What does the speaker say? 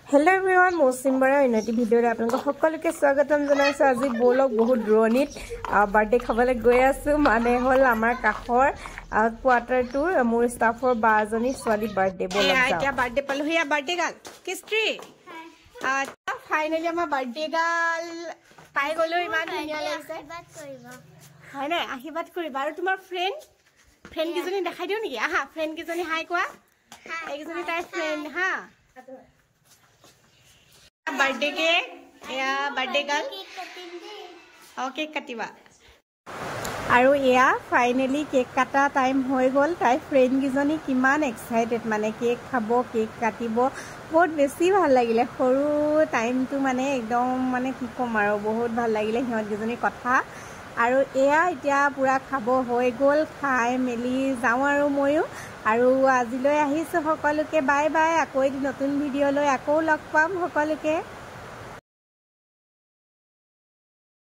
Hello everyone मौसम बरा उन्नति भिडिओ आपलोक सकलोके स्वागतम जनाइছো আজি बोलक बहुत दुरनित बर्थडे खाबले गय आसु माने हल आमार काखर क्वार्टर टू मोर स्टाफर बाजनी स्वाली बर्थडे बोलक जाओ এতিয়া बर्थडे पालो हिया बर्थडे गाल किस्ट्री हां फाइनली आमार बर्थडे गाल पाइ गलो इमान दुनिया लागिছে आशीर्वाद करिबा हाय ना आशीर्वाद करिबा আৰু তোমাৰ फ्रेंड किजनी देखाइ दिও नेকি आहा फ्रेंड किजनी हाय कोआ एकजनी ताई फ्रेंड हा बर्थडे केक या बर्थडे गर्ल ओके कटिबा आरो या फाइनली केक काटा टाइम होय गल ताई फ्रेंड किजनी किमान एक्साइटेड माने केक खाबो केक काटिबो बहुत बेसी ভাল লাগিলে সৰু টাইমটো মানে একদম মানে কি কম আৰু বহুত ভাল লাগিলে হিহঁত কিজনী কথা আৰু এয়া এতিয়া পুৰা খাব হৈ গল খাই মেলি যাও আৰু ময়ো আৰু আজিলৈ আহিছো সকলোকে বাই বাই আকৌ এটি নতুন ভিডিঅ লৈ আকৌ লগ পাম সকলোকে।